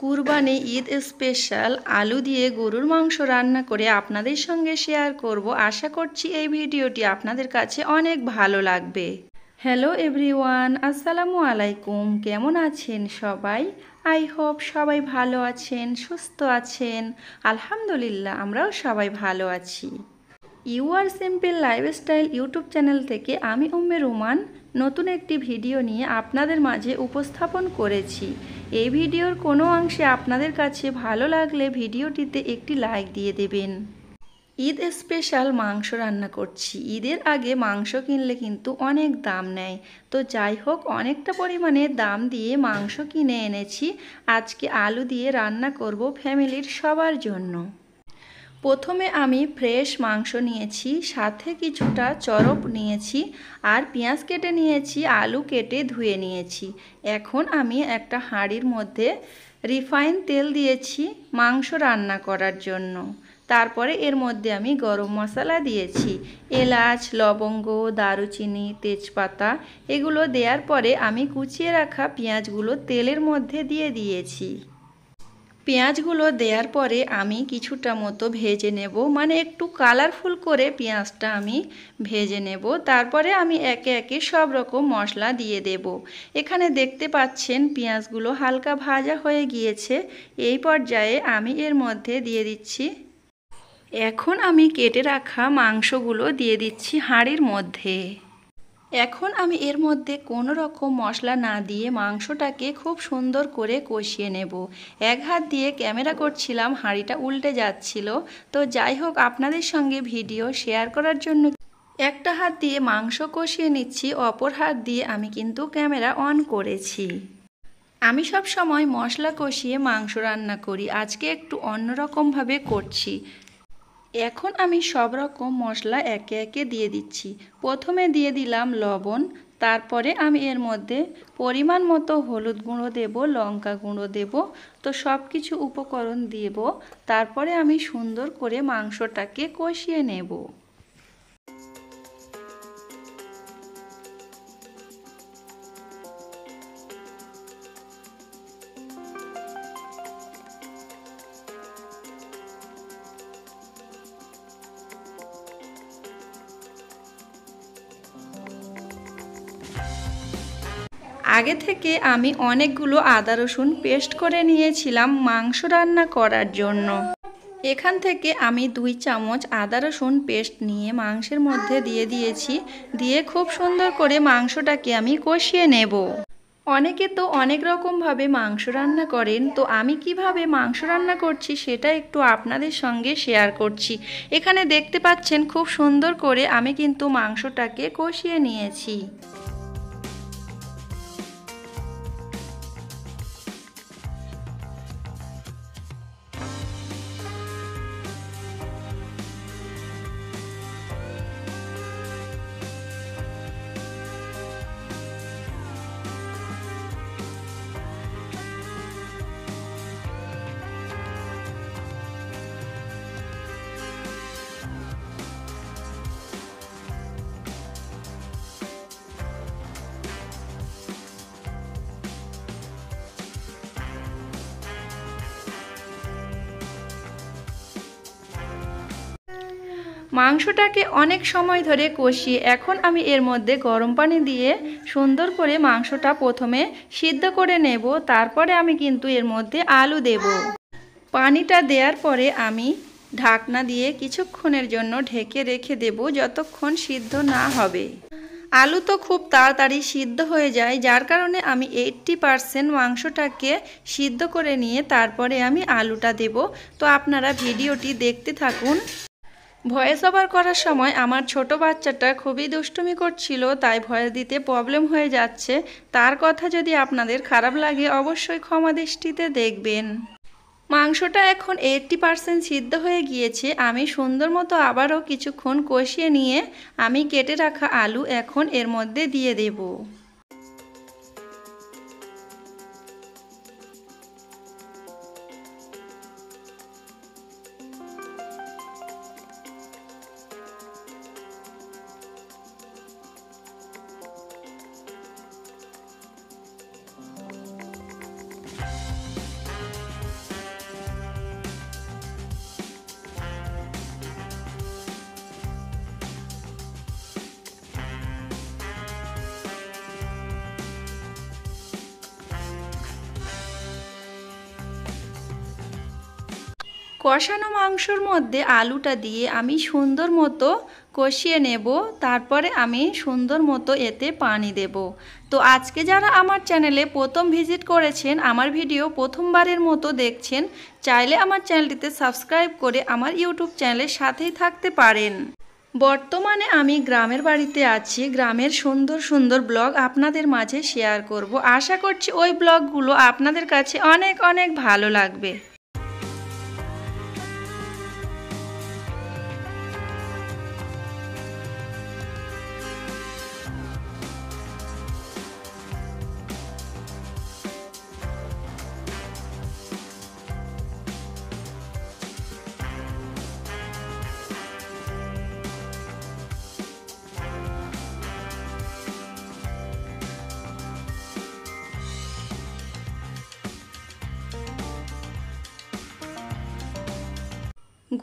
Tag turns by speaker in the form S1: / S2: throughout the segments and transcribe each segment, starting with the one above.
S1: Qurbani Eid special আলু দিয়ে গরুর মাংস রান্না করে আপনাদের সঙ্গে শেয়ার করব। আশা করছি এই ভিডিওটি আপনাদের কাছে অনেক ভালো লাগবে। হ্যালো এভরিওয়ান, আসসালামু আলাইকুম। কেমন আছেন সবাই? আই হোপ সবাই ভালো আছেন, সুস্থ আছেন। আলহামদুলিল্লাহ, আমরাও সবাই ভালো আছি। You are simple lifestyle YouTube channel থেকে আমি উম্মে রুমান নতুন একটি ভিডিও নিয়ে আপনাদের মাঝে উপস্থাপন করেছি। এই ভিডিওর কোনো অংশে আপনাদের কাছে ভালো লাগলে ভিডিওটিতে একটি লাইক দিয়ে দেবেন। ঈদ স্পেশাল মাংস রান্না করছি। ঈদের আগে মাংস কিনলে কিন্তু অনেক দাম নেয়, তো যাই হোক অনেকটা পরিমাণে দাম দিয়ে মাংস কিনে এনেছি। আজকে আলু দিয়ে রান্না করব ফ্যামিলির সবার জন্য। প্রথমে আমি ফ্রেশ মাংস নিয়েছি, সাথে কিছুটা চরপ নিয়েছি আর পেঁয়াজ কেটে নিয়েছি, আলু কেটে ধুয়ে নিয়েছি। এখন আমি একটা হাঁড়ির মধ্যে রিফাইন তেল দিয়েছি মাংস রান্না করার জন্য। তারপরে এর মধ্যে আমি গরম মশলা দিয়েছি, এলাচ, লবঙ্গ, দারুচিনি, তেজপাতা। এগুলো দেওয়ার পরে আমি কুচিয়ে রাখা পেঁয়াজগুলো তেলের মধ্যে দিয়ে দিয়েছি। পেঁয়াজগুলো দেওয়ার পরে আমি কিছুটা মতো ভেজে নেব, মানে একটু কালারফুল করে পেঁয়াজটা আমি ভেজে নেব। তারপরে আমি একে একে সব রকম মশলা দিয়ে দেব। এখানে দেখতে পাচ্ছেন পেঁয়াজগুলো হালকা ভাজা হয়ে গিয়েছে। এই পর্যায়ে আমি এর মধ্যে দিয়ে দিচ্ছি, এখন আমি কেটে রাখা মাংসগুলো দিয়ে দিচ্ছি হাঁড়ির মধ্যে। এখন আমি এর মধ্যে কোনো রকম মশলা না দিয়ে মাংসটাকে খুব সুন্দর করে কষিয়ে নেব। এক হাত দিয়ে ক্যামেরা করছিলাম, হাঁড়িটা উল্টে যাচ্ছিল, তো যাই হোক আপনাদের সঙ্গে ভিডিও শেয়ার করার জন্য একটা হাত দিয়ে মাংস কষিয়ে নিচ্ছি, অপর হাত দিয়ে আমি কিন্তু ক্যামেরা অন করেছি। আমি সব সময় মশলা কষিয়ে মাংস রান্না করি, আজকে একটু অন্যরকমভাবে করছি। এখন আমি সব রকম মশলা একে একে দিয়ে দিচ্ছি। প্রথমে দিয়ে দিলাম লবণ, তারপরে আমি এর মধ্যে পরিমাণ মতো হলুদ গুঁড়ো দেব, লঙ্কা গুঁড়ো দেব। তো সব কিছু উপকরণ দেব, তারপরে আমি সুন্দর করে মাংসটাকে কষিয়ে নেব। আগে থেকে আমি অনেকগুলো আদা রসুন পেস্ট করে নিয়েছিলাম মাংস রান্না করার জন্য। এখান থেকে আমি 2 চামচ আদা রসুন পেস্ট নিয়ে মাংসের মধ্যে দিয়ে দিয়েছি, দিয়ে খুব সুন্দর করে মাংসটাকে আমি কষিয়ে নেব। অনেকে তো অনেক রকমভাবে মাংস রান্না করেন, তো আমি কিভাবে মাংস রান্না করছি সেটা একটু আপনাদের সঙ্গে শেয়ার করছি। এখানে দেখতে পাচ্ছেন খুব সুন্দর করে আমি কিন্তু মাংসটাকে কষিয়ে নিয়েছি। মাংসটাকে অনেক সময় ধরে কষিয়ে এখন আমি এর মধ্যে গরম পানি দিয়ে সুন্দর করে মাংসটা প্রথমে সিদ্ধ করে নেব। তারপরে আমি কিন্তু এর মধ্যে আলু দেব। পানিটা দেওয়ার পরে আমি ঢাকনা দিয়ে কিছুক্ষণের জন্য ঢেকে রেখে দেব, যতক্ষণ সিদ্ধ না হবে। আলু তো খুব তাড়াতাড়ি সিদ্ধ হয়ে যায়, যার কারণে আমি 80% মাংসটাকে সিদ্ধ করে নিয়ে তারপরে আমি আলুটা দেব। তো আপনারা ভিডিওটি দেখতে থাকুন। ভয়েস ওভার করার সময় আমার ছোট বাচ্চাটা খুবই দুষ্টুমি করছিল, তাই ভয়েস দিতে প্রবলেম হয়ে যাচ্ছে। তার কথা যদি আপনাদের খারাপ লাগে অবশ্যই ক্ষমা দৃষ্টিতে দেখবেন। মাংসটা এখন 80% সিদ্ধ হয়ে গিয়েছে। আমি সুন্দর মতো আবারও কিছুক্ষণ কষিয়ে নিয়ে আমি কেটে রাখা আলু এখন এর মধ্যে দিয়ে দেব। কষানো মাংসর মধ্যে আলুটা দিয়ে আমি সুন্দর মতো কষিয়ে নেব। তারপরে আমি সুন্দর মতো এতে পানি দেব। তো আজকে যারা আমার চ্যানেলে প্রথম ভিজিট করেছেন, আমার ভিডিও প্রথমবারের মতো দেখছেন, চাইলে আমার চ্যানেলটিতে সাবস্ক্রাইব করে আমার ইউটিউব চ্যানেলের সাথেই থাকতে পারেন। বর্তমানে আমি গ্রামের বাড়িতে আছি। গ্রামের সুন্দর সুন্দর ব্লগ আপনাদের মাঝে শেয়ার করব। আশা করছি ওই ব্লগগুলো আপনাদের কাছে অনেক অনেক ভালো লাগবে।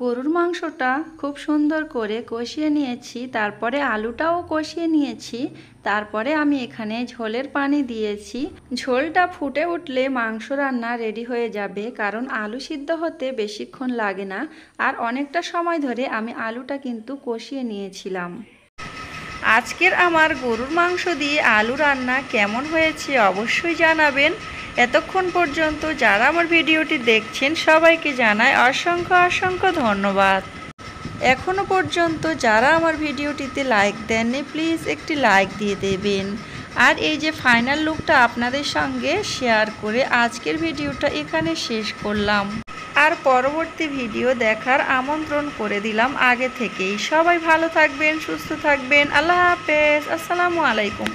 S1: গরুর মাংসটা খুব সুন্দর করে কষিয়ে নিয়েছি, তারপরে আলুটাও কষিয়ে নিয়েছি। তারপরে আমি এখানে ঝোলের পানি দিয়েছি। ঝোলটা ফুটে উঠলে মাংস রান্না রেডি হয়ে যাবে, কারণ আলু সিদ্ধ হতে বেশিক্ষণ লাগে না। আর অনেকটা সময় ধরে আমি আলুটা কিন্তু কষিয়ে নিয়েছিলাম। আজকের আমার গরুর মাংস দিয়ে আলু রান্না কেমন হয়েছে অবশ্যই জানাবেন। এতক্ষণ পর্যন্ত যারা আমার ভিডিওটি দেখছেন সবাইকে জানাই অসংখ্য অসংখ্য ধন্যবাদ। এখনও পর্যন্ত যারা আমার ভিডিওটিতে লাইক দেননি, প্লিজ একটি লাইক দিয়ে দেবেন। আর এই যে ফাইনাল লুকটা আপনাদের সঙ্গে শেয়ার করে আজকের ভিডিওটা এখানে শেষ করলাম। আর পরবর্তী ভিডিও দেখার আমন্ত্রণ করে দিলাম আগে থেকেই। সবাই ভালো থাকবেন, সুস্থ থাকবেন। আল্লাহ হাফেজ, আসসালামু আলাইকুম।